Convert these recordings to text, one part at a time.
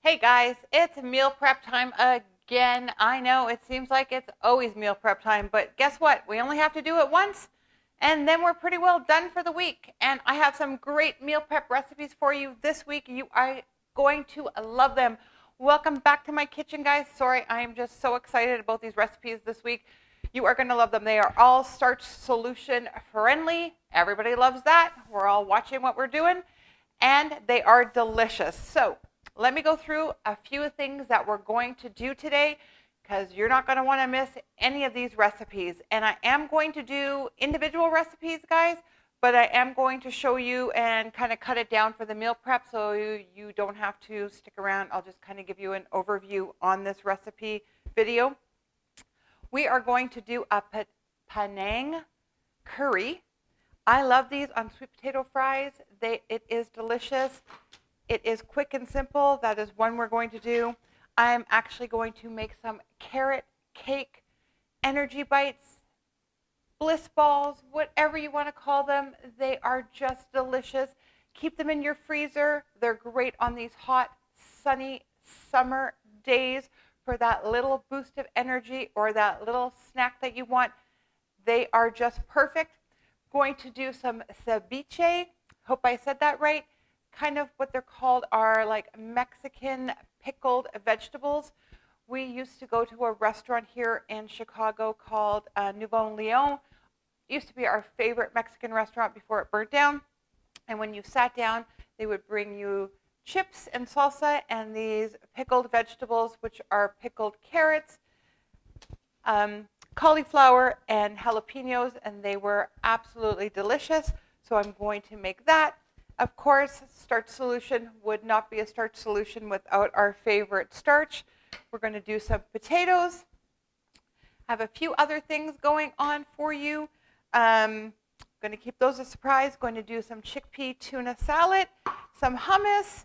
Hey guys, it's meal prep time again. I know it seems like it's always meal prep time, but guess what? We only have to do it once and then we're pretty well done for the week. And I have some great meal prep recipes for you this week. You are going to love them. Welcome back to my kitchen, guys. Sorry, I am just so excited about these recipes this week. You are going to love them. They are all Starch Solution friendly. Everybody loves that. We're all watching what we're doing, and they are delicious. So let me go through a few things that we're going to do today, because you're not going to want to miss any of these recipes. And I am going to do individual recipes, guys, but I am going to show you and kind of cut it down for the meal prep so you don't have to stick around. I'll just kind of give you an overview on this recipe video. We are going to do a Panang curry. I love these on sweet potato fries. It is delicious. It is quick and simple. That is one we're going to do. I'm actually going to make some carrot cake, energy bites, bliss balls, whatever you want to call them. They are just delicious. Keep them in your freezer. They're great on these hot, sunny summer days for that little boost of energy or that little snack that you want. They are just perfect. Going to do some ceviche. Hope I said that right. Kind of what they're called are like Mexican pickled vegetables. We used to go to a restaurant here in Chicago called Nouveau Leon. It used to be our favorite Mexican restaurant before it burnt down. And when you sat down, they would bring you chips and salsa and these pickled vegetables, which are pickled carrots, cauliflower, and jalapenos, and they were absolutely delicious. So I'm going to make that. Of course, Starch Solution would not be a Starch Solution without our favorite starch. We're going to do some potatoes. Have a few other things going on for you. Going to keep those a surprise. Going to do some Chickpea Tuna Salad, some hummus,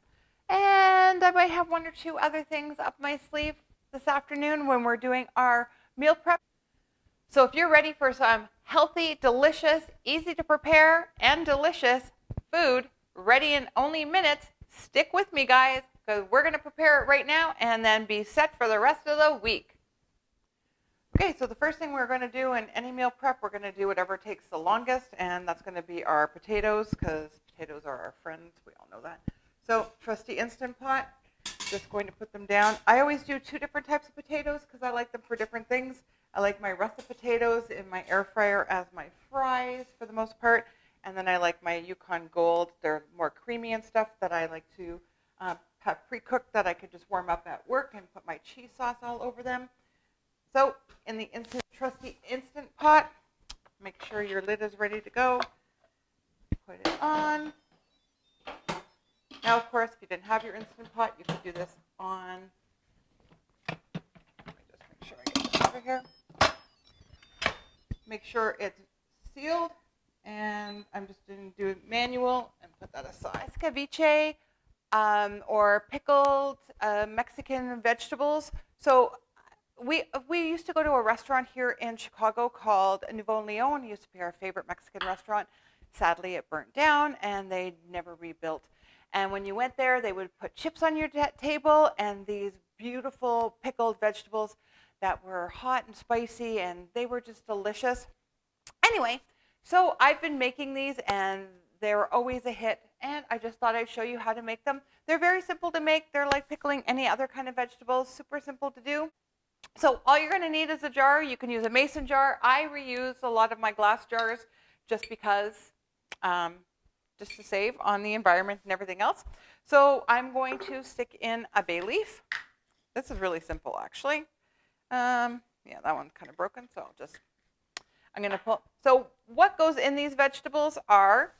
and I might have one or two other things up my sleeve this afternoon when we're doing our meal prep. So if you're ready for some healthy, delicious, easy to prepare, and delicious food, ready in only minutes, stick with me, guys, because we're going to prepare it right now and then be set for the rest of the week. Okay, so the first thing we're going to do in any meal prep, we're going to do whatever takes the longest, and that's going to be our potatoes, because potatoes are our friends. We all know that. So trusty Instant Pot, just going to put them down. I always do two different types of potatoes because I like them for different things. I like my russet potatoes in my air fryer as my fries for the most part. And then I like my Yukon Gold. They're more creamy and stuff that I like to have pre-cooked that I could just warm up at work and put my cheese sauce all over them. So in the trusty Instant Pot, make sure your lid is ready to go. Put it on. Now, of course, if you didn't have your Instant Pot, you could do this on, let me just make sure I get this over here. Make sure it's sealed. And I'm just going to do it manual and put that aside. Ceviche or pickled Mexican vegetables. So we used to go to a restaurant here in Chicago called Nouveau Leon. It used to be our favorite Mexican restaurant. Sadly, it burnt down and they never rebuilt. And when you went there, they would put chips on your table and these beautiful pickled vegetables that were hot and spicy, and they were just delicious. Anyway, so I've been making these and they're always a hit, and I just thought I'd show you how to make them. They're very simple to make. They're like pickling any other kind of vegetables, super simple to do. So all you're going to need is a jar. You can use a mason jar. I reuse a lot of my glass jars just because, just to save on the environment and everything else. So I'm going to stick in a bay leaf. This is really simple, actually. Yeah, that one's kind of broken, so I'm going to pull. So what goes in these vegetables are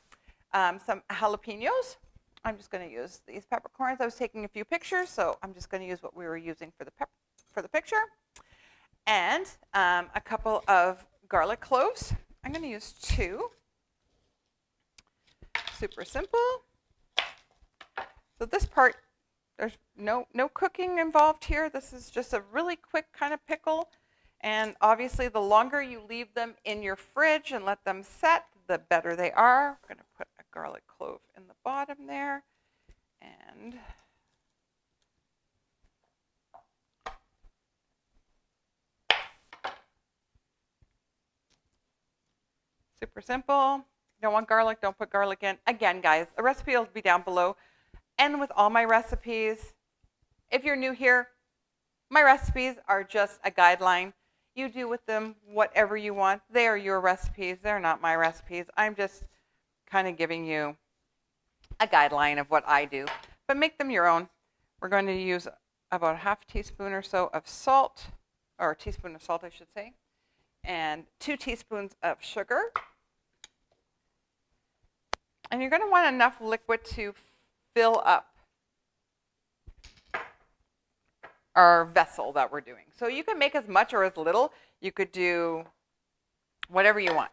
some jalapenos. I'm just going to use these peppercorns. I was taking a few pictures, so I'm just going to use what we were using for the picture. And a couple of garlic cloves. I'm going to use 2. Super simple. So this part, there's no cooking involved here. This is just a really quick kind of pickle. And obviously, the longer you leave them in your fridge and let them set, the better they are. I'm going to put a garlic clove in the bottom there. And Super simple. You don't want garlic, don't put garlic in. Again, guys, the recipe will be down below. And with all my recipes, if you're new here, my recipes are just a guideline. You do with them whatever you want. They are your recipes. They're not my recipes. I'm just kind of giving you a guideline of what I do. But make them your own. We're going to use about a half teaspoon or so of salt, or a teaspoon of salt, I should say, and 2 teaspoons of sugar. And you're going to want enough liquid to fill up our vessel that we're doing. So you can make as much or as little. You could do whatever you want.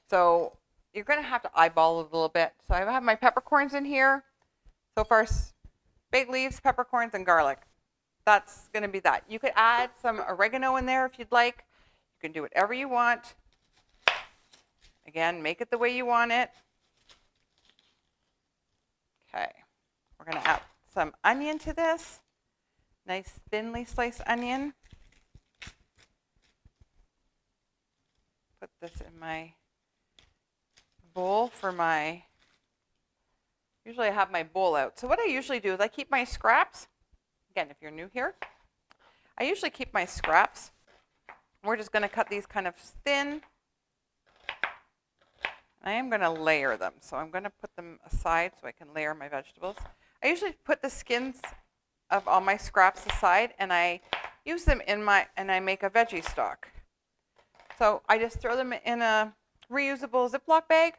So you're going to have to eyeball it a little bit. So I have my peppercorns in here. So first, bay leaves, peppercorns, and garlic. That's going to be that. You could add some oregano in there if you'd like. You can do whatever you want. Again, make it the way you want it. Okay. We're going to add some onion to this. Nice thinly sliced onion. Put this in my bowl for my, usually I have my bowl out. So what I usually do is I keep my scraps. Again, if you're new here, I usually keep my scraps. We're just going to cut these kind of thin. I am going to layer them. So I'm going to put them aside so I can layer my vegetables. I usually put the skins of all my scraps aside, and I use them in and I make a veggie stock. So I just throw them in a reusable Ziploc bag.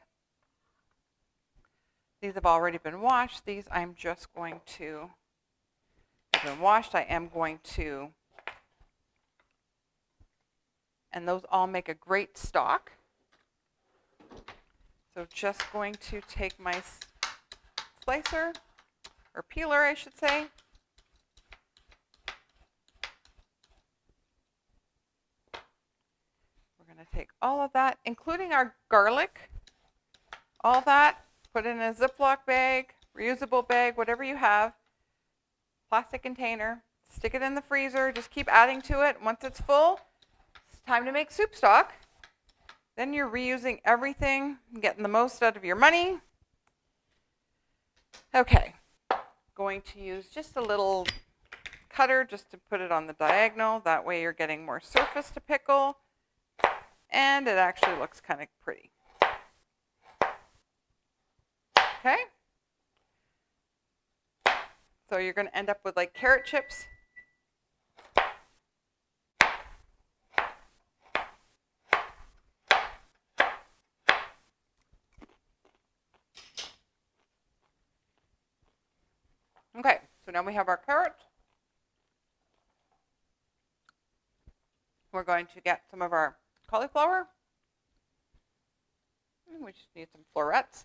These have already been washed. These I'm just going to, they've been washed. I am going to, and those all make a great stock. So just going to take my slicer, or peeler I should say. Going to take all of that, including our garlic, all that, put in a Ziploc bag, reusable bag, whatever you have, plastic container, stick it in the freezer, just keep adding to it. Once it's full, it's time to make soup stock. Then you're reusing everything, getting the most out of your money. Okay, going to use just a little cutter just to put it on the diagonal. That way you're getting more surface to pickle. And it actually looks kind of pretty. Okay. So you're going to end up with like carrot chips. Okay, so now we have our carrot. We're going to get some of our cauliflower. And we just need some florets.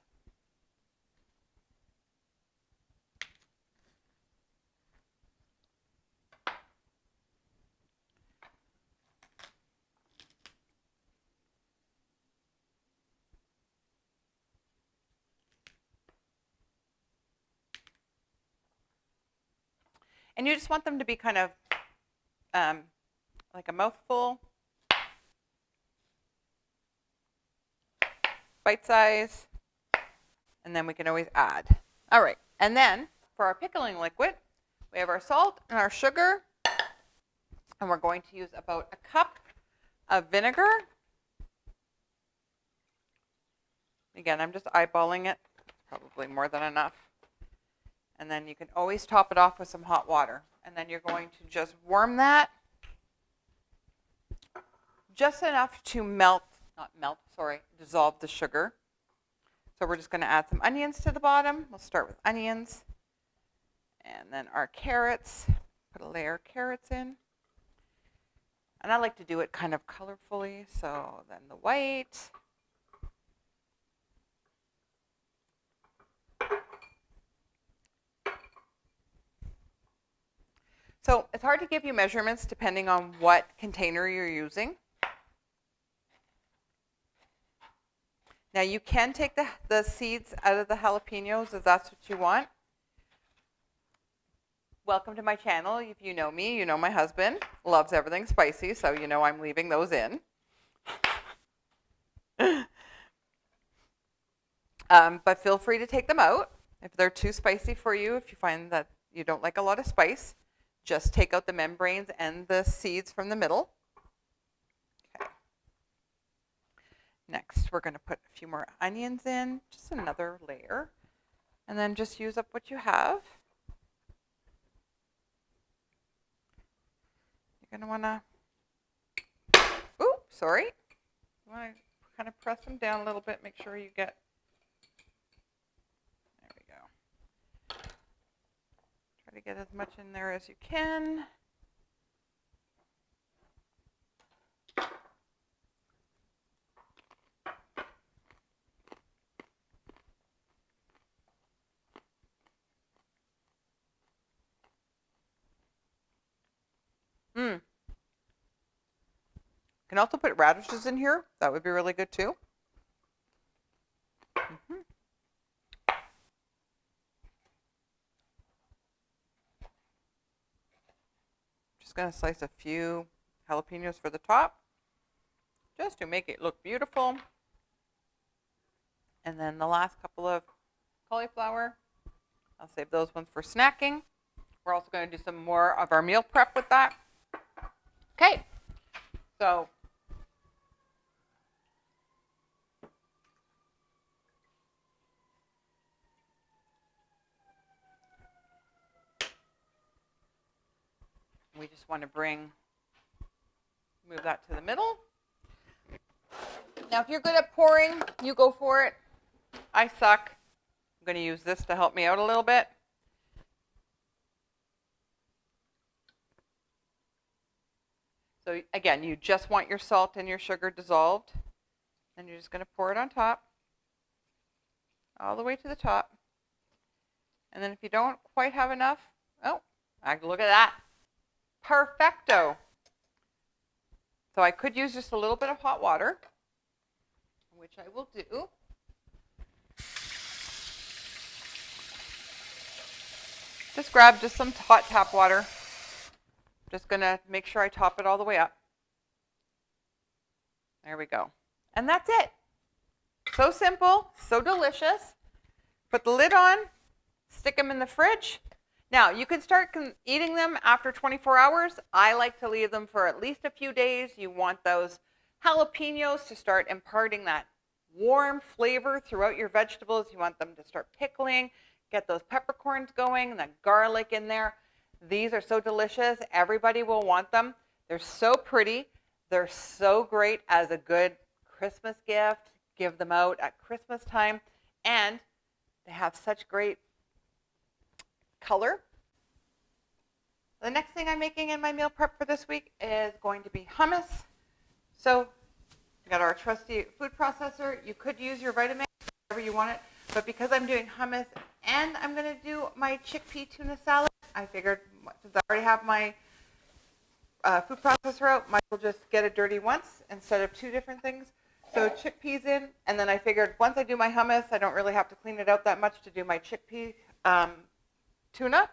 And you just want them to be kind of like a mouthful, bite size, and then we can always add. All right, and then for our pickling liquid, we have our salt and our sugar, and we're going to use about a cup of vinegar. Again, I'm just eyeballing it, probably more than enough. And then you can always top it off with some hot water. And then you're going to just warm that just enough to dissolve the sugar. So we're just going to add some onions to the bottom. We'll start with onions. And then our carrots. Put a layer of carrots in. And I like to do it kind of colorfully. So then the white. So it's hard to give you measurements depending on what container you're using. Now you can take the seeds out of the jalapenos if that's what you want. Welcome to my channel. If you know me, you know my husband loves everything spicy, so you know I'm leaving those in. But feel free to take them out. If they're too spicy for you, if you find that you don't like a lot of spice, just take out the membranes and the seeds from the middle. Okay. Next, we're going to put a few more onions in, just another layer, and then just use up what you have. You're going to want to, oops, sorry. You want to kind of press them down a little bit, make sure you get, there we go. Try to get as much in there as you can. Can also put radishes in here. That would be really good too. Just going to slice a few jalapenos for the top, just to make it look beautiful. And then the last couple of cauliflower, I'll save those ones for snacking. We're also going to do some more of our meal prep with that. Okay, so we just want to move that to the middle. Now, if you're good at pouring, you go for it. I suck. I'm going to use this to help me out a little bit. So again, you just want your salt and your sugar dissolved. And you're just going to pour it on top, all the way to the top. And then if you don't quite have enough, oh, look at that. Perfecto. So I could use just a little bit of hot water, which I will do. Just grab just some hot tap water. Just going to make sure I top it all the way up. There we go. And that's it. So simple, so delicious. Put the lid on, stick them in the fridge. Now, you can start eating them after 24 hours. I like to leave them for at least a few days. You want those jalapenos to start imparting that warm flavor throughout your vegetables. You want them to start pickling, get those peppercorns going, and that garlic in there. These are so delicious. Everybody will want them. They're so pretty. They're so great as a good Christmas gift. Give them out at Christmas time. And they have such great color. The next thing I'm making in my meal prep for this week is going to be hummus. So we got our trusty food processor. You could use your Vitamix, whatever you want it. But because I'm doing hummus and I'm going to do my chickpea tuna salad, I figured since I already have my food processor out, might as well just get it dirty once instead of two different things. So chickpeas in, and then I figured once I do my hummus, I don't really have to clean it out that much to do my chickpea tuna.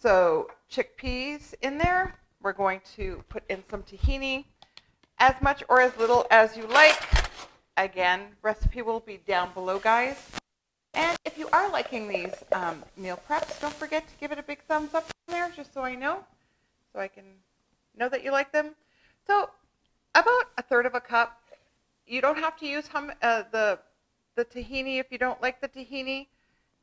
So chickpeas in there. We're going to put in some tahini, as much or as little as you like. Again, recipe will be down below, guys. And if you are liking these meal preps, don't forget to give it a big thumbs up there, just so I know, so I can know that you like them. So about a third of a cup. You don't have to use the tahini if you don't like the tahini.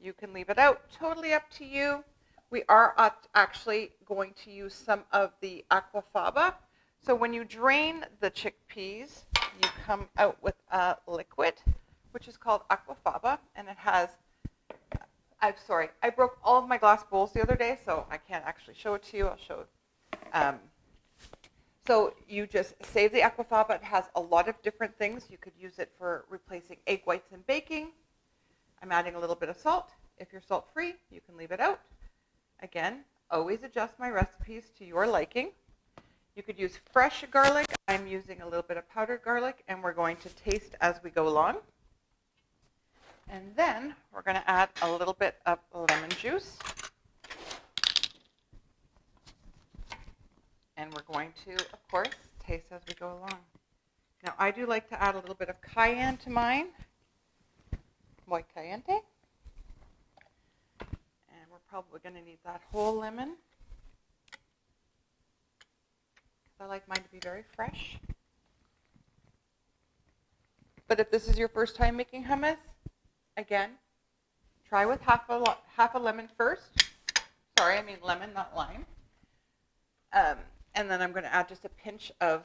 You can leave it out. Totally up to you. We are actually going to use some of the aquafaba. So when you drain the chickpeas, you come out with a liquid, which is called aquafaba, and it has, I'm sorry, I broke all of my glass bowls the other day, so I can't actually show it to you. I'll show it. So you just save the aquafaba. It has a lot of different things. You could use it for replacing egg whites in baking. I'm adding a little bit of salt. If you're salt-free, you can leave it out. Again, always adjust my recipes to your liking. You could use fresh garlic. I'm using a little bit of powdered garlic, and we're going to taste as we go along. And then we're going to add a little bit of lemon juice. And we're going to, of course, taste as we go along. Now, I do like to add a little bit of cayenne to mine. muy caliente. And we're probably going to need that whole lemon. I like mine to be very fresh. But if this is your first time making hummus, again, try with half a lemon first. Sorry, I mean lemon, not lime. And then I'm going to add just a pinch of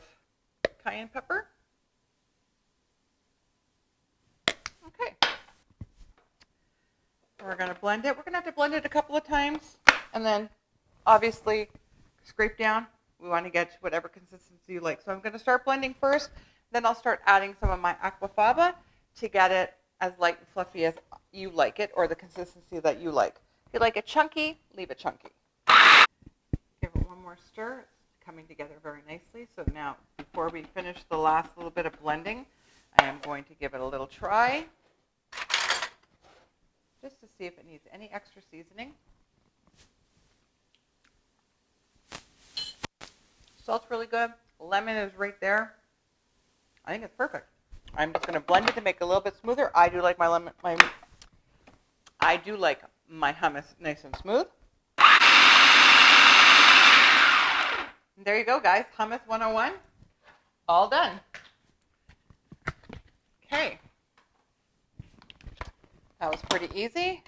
cayenne pepper. Okay. We're going to blend it. We're going to have to blend it a couple of times. And then, obviously, scrape down. We want to get to whatever consistency you like. So I'm going to start blending first. Then I'll start adding some of my aquafaba to get it as light and fluffy as you like it, or the consistency that you like. If you like it chunky, leave it chunky. Give it one more stir. It's coming together very nicely. So now, before we finish the last little bit of blending, I am going to give it a little try, just to see if it needs any extra seasoning. Salt's really good. Lemon is right there. I think it's perfect. I'm just going to blend it to make it a little bit smoother. I do like my hummus nice and smooth. And there you go, guys. Hummus 101. All done. Okay. That was pretty easy.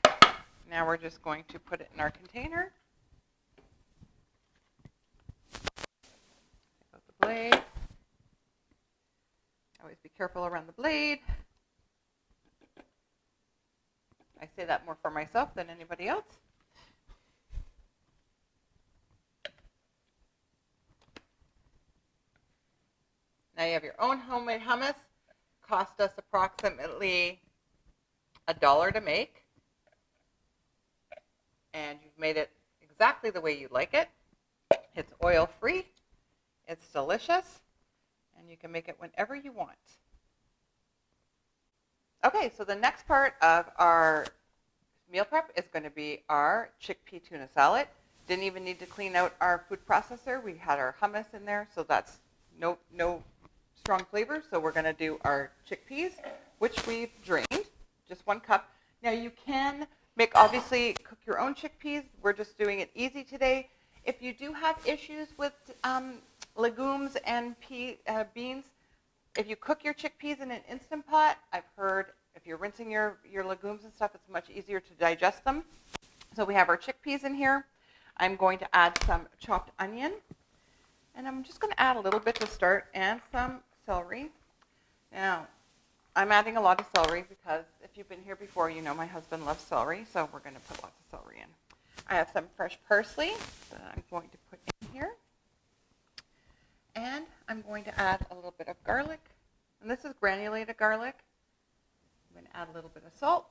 Now we're just going to put it in our container. Take out the blade. Always be careful around the blade. I say that more for myself than anybody else. Now you have your own homemade hummus. Cost us approximately $1 to make. And you've made it exactly the way you like it. It's oil-free. It's delicious. And you can make it whenever you want. Okay, so the next part of our meal prep is going to be our chickpea tuna salad. Didn't even need to clean out our food processor. We had our hummus in there, so that's no strong flavor. So we're going to do our chickpeas, which we've drained, just 1 cup. Now you can obviously cook your own chickpeas. We're just doing it easy today. If you do have issues with legumes and beans, if you cook your chickpeas in an Instant Pot, I've heard if you're rinsing your legumes and stuff, it's much easier to digest them. So we have our chickpeas in here. I'm going to add some chopped onion, and I'm just going to add a little bit to start, and some celery. Now, I'm adding a lot of celery because if you've been here before, you know my husband loves celery, so we're going to put lots of celery in. I have some fresh parsley that I'm going to put in here. And I'm going to add a little bit of garlic. And this is granulated garlic. I'm going to add a little bit of salt.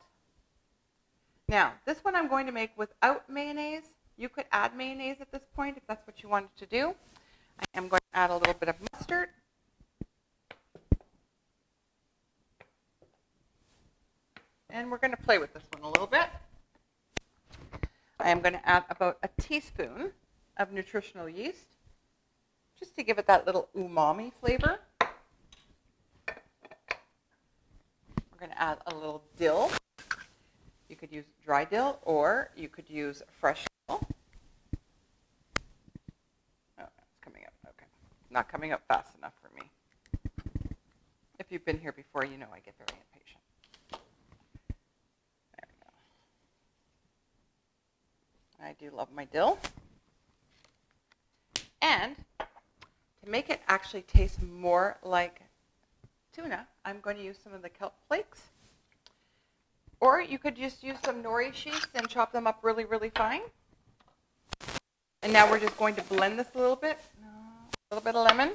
Now, this one I'm going to make without mayonnaise. You could add mayonnaise at this point if that's what you wanted to do. I am going to add a little bit of mustard. And we're going to play with this one a little bit. I am going to add about a teaspoon of nutritional yeast, just to give it that little umami flavor. We're going to add a little dill. You could use dry dill, or you could use fresh dill. Oh, it's coming up. Okay. Not coming up fast enough for me. If you've been here before, you know I get very impatient. There we go. I do love my dill. And to make it actually taste more like tuna, I'm going to use some of the kelp flakes. Or you could just use some nori sheets and chop them up really, really fine. And now we're just going to blend this a little bit. A little bit of lemon.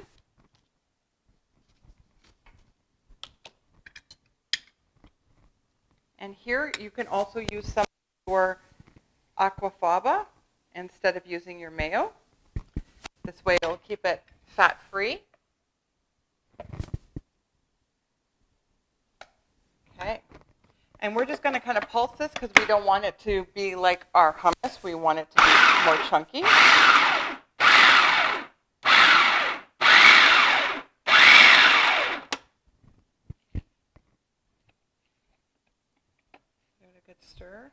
And here you can also use some of your aquafaba instead of using your mayo. This way it'll keep it fat-free. Okay. And we're just going to kind of pulse this because we don't want it to be like our hummus. We want it to be more chunky. stir.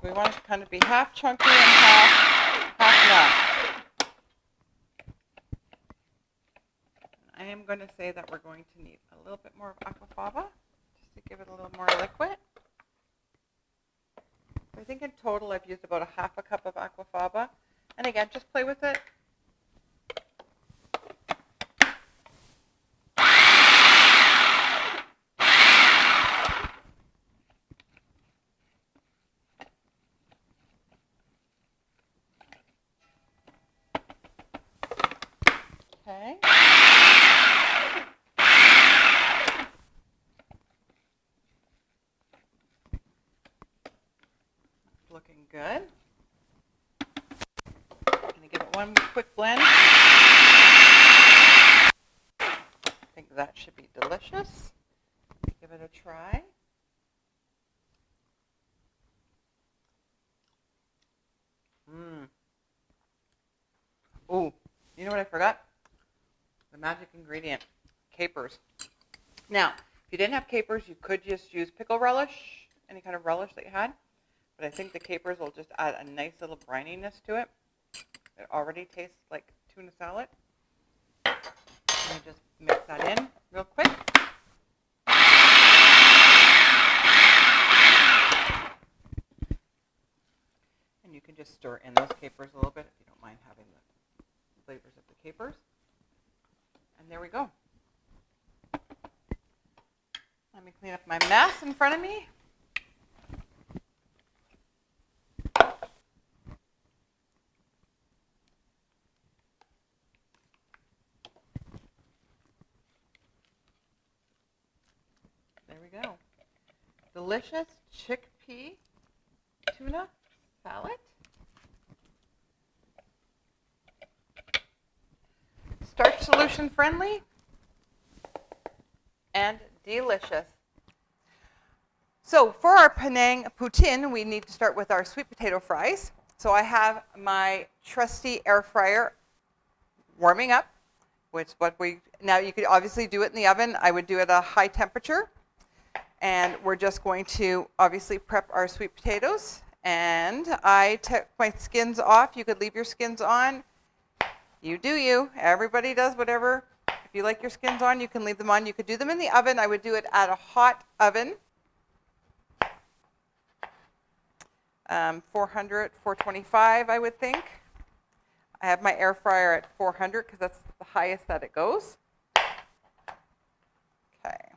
We want it to kind of be half chunky and half nut. I am going to say that we're going to need a little bit more of aquafaba just to give it a little more liquid. I think in total I've used about a half a cup of aquafaba. And again, just play with it. Okay. Looking good. I'm going to give it one quick blend. I think that should be delicious. Give it a try. Ooh, you know what I forgot? The magic ingredient, capers. Now, if you didn't have capers, you could just use pickle relish, any kind of relish that you had. But I think the capers will just add a nice little brininess to it. It already tastes like tuna salad. Let me just mix that in real quick. And you can just stir in those capers a little bit if you don't mind having the flavors of the capers. And there we go. Let me clean up my mess in front of me. There we go. Delicious chickpea tuna salad. Starch Solution friendly and delicious. So for our Panang Poutine, we need to start with our sweet potato fries. So I have my trusty air fryer warming up, which now you could obviously do it in the oven. I would do it at a high temperature. And we're just going to obviously prep our sweet potatoes. And I took my skins off. You could leave your skins on. You do you. Everybody does whatever. If you like your skins on, you can leave them on. You could do them in the oven. I would do it at a hot oven. 400, 425, I would think. I have my air fryer at 400 because that's the highest that it goes. Okay.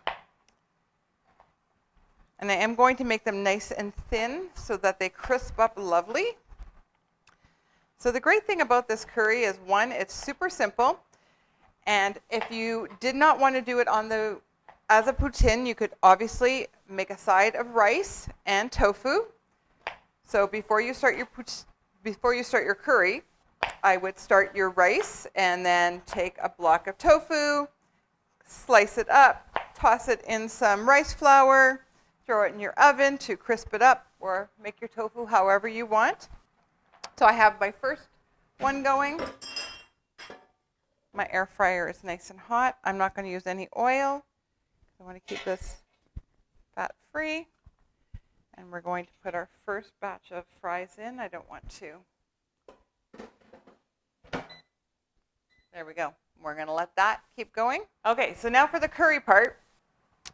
And I am going to make them nice and thin so that they crisp up lovely. So the great thing about this curry is, one, it's super simple. And if you did not want to do it as a poutine, you could obviously make a side of rice and tofu. So before you start your curry, I would start your rice and then take a block of tofu, slice it up, toss it in some rice flour, throw it in your oven to crisp it up, or make your tofu however you want. So I have my first one going. My air fryer is nice and hot. I'm not going to use any oil. I want to keep this fat free. And we're going to put our first batch of fries in. I don't want to. There we go. We're going to let that keep going. Okay, so now for the curry part.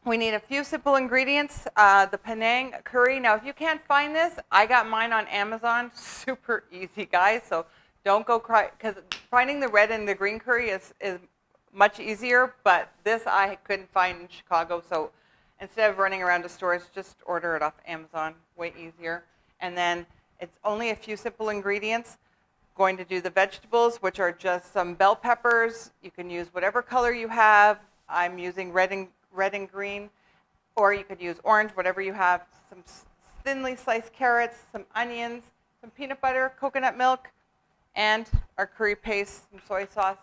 We need a few simple ingredients. The Penang curry. Now, if you can't find this, I got mine on Amazon. Super easy, guys. So don't go cry, because finding the red and the green curry is much easier. But this I couldn't find in Chicago. So instead of running around to stores, just order it off Amazon. Way easier. And then it's only a few simple ingredients. Going to do the vegetables, which are just some bell peppers. You can use whatever color you have. I'm using red and green, or you could use orange, whatever you have. Some thinly sliced carrots, some onions, some peanut butter, coconut milk, and our curry paste, some soy sauce,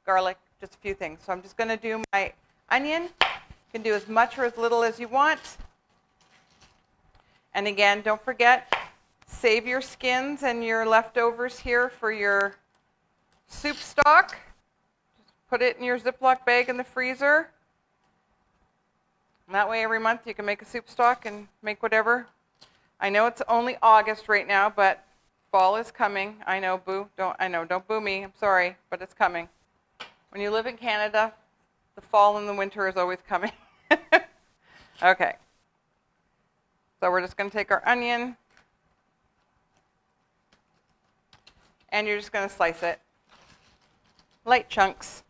garlic, just a few things. So I'm just going to do my onion. You can do as much or as little as you want. And again, don't forget, save your skins and your leftovers here for your soup stock. Just put it in your Ziploc bag in the freezer. And that way every month you can make a soup stock and make whatever. I know it's only August right now, but fall is coming. I know, don't boo me. I'm sorry, but it's coming. When you live in Canada, the fall and the winter is always coming. Okay. So we're just going to take our onion, and you're just going to slice it. Light chunks.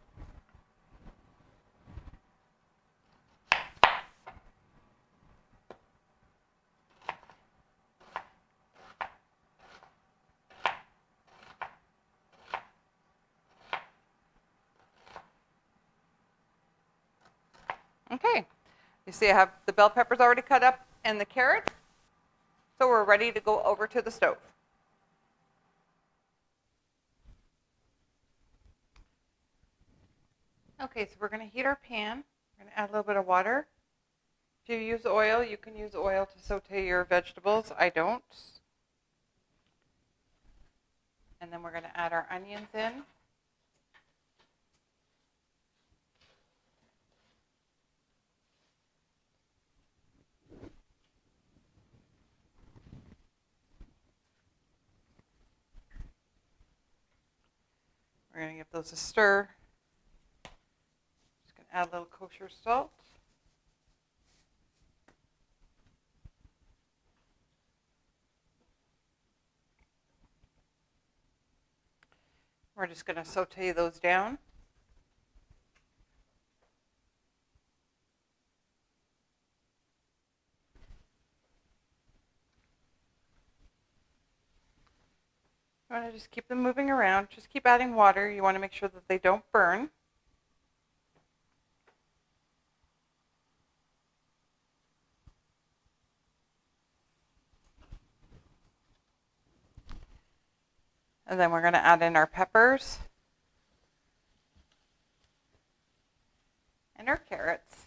Okay. You see I have the bell peppers already cut up and the carrots. So we're ready to go over to the stove. Okay, so we're going to heat our pan. We're going to add a little bit of water. If you use oil, you can use oil to saute your vegetables. I don't. And then we're going to add our onions in. We're going to give those a stir. Just going to add a little kosher salt. We're just going to saute those down. You want to just keep them moving around. Just keep adding water. You want to make sure that they don't burn. And then we're going to add in our peppers and our carrots.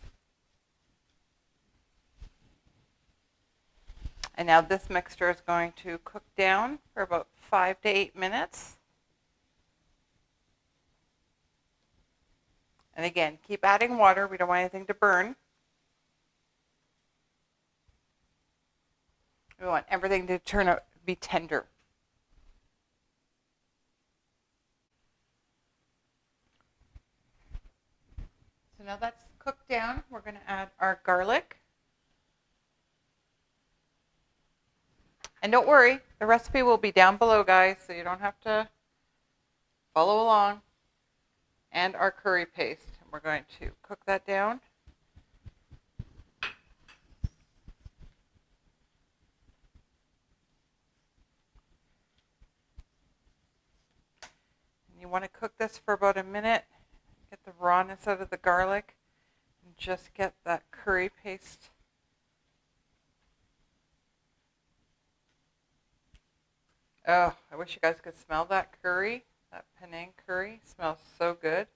And now this mixture is going to cook down for about 5 to 8 minutes. And again, keep adding water. We don't want anything to burn. We want everything to turn out to be tender. So now that's cooked down. We're going to add our garlic. And don't worry, the recipe will be down below, guys, so you don't have to follow along. And our curry paste. We're going to cook that down. And you want to cook this for about a minute. Get the rawness out of the garlic and just get that curry paste. Oh, I wish you guys could smell that curry. That Penang curry smells so good.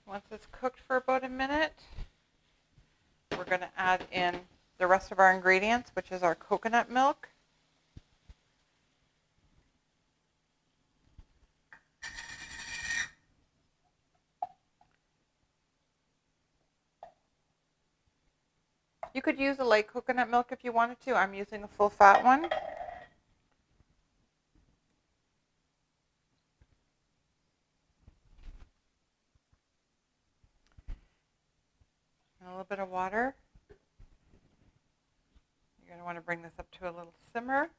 Once it's cooked for about a minute, we're going to add in the rest of our ingredients, which is our coconut milk. You could use a light coconut milk if you wanted to. I'm using a full fat one. And a little bit of water. You're going to want to bring this up to a little simmer.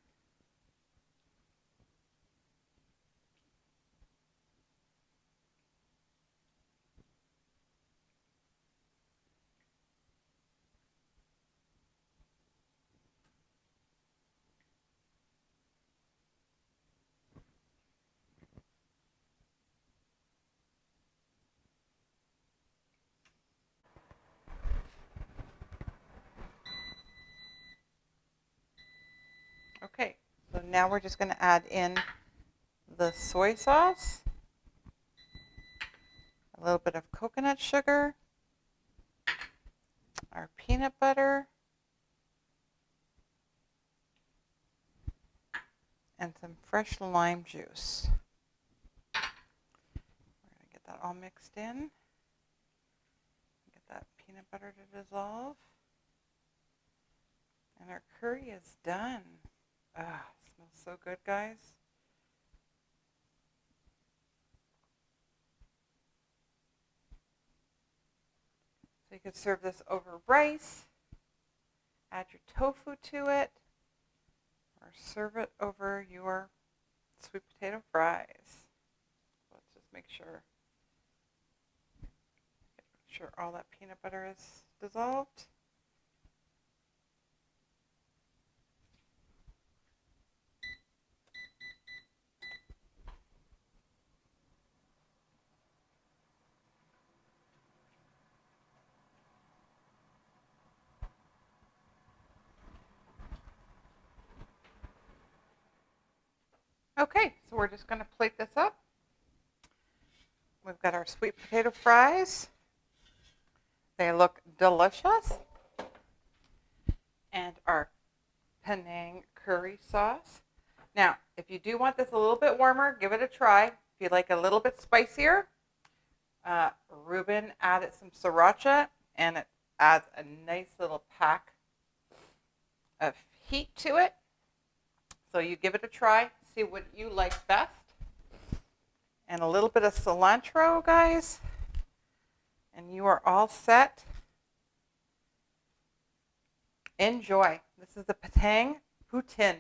now we're just going to add in the soy sauce, a little bit of coconut sugar, our peanut butter, and some fresh lime juice. We're going to get that all mixed in. Get that peanut butter to dissolve. And our curry is done. Ah, smells so good, guys. So you could serve this over rice, add your tofu to it, or serve it over your sweet potato fries. Let's just make sure all that peanut butter is dissolved. Okay, so we're just going to plate this up. We've got our sweet potato fries. They look delicious. And our Penang curry sauce. Now, if you do want this a little bit warmer, give it a try. If you like a little bit spicier, Ruben added some sriracha, and it adds a nice little pack of heat to it. So you give it a try, see what you like best. And a little bit of cilantro, guys. And you are all set. Enjoy. This is the Panang Poutine.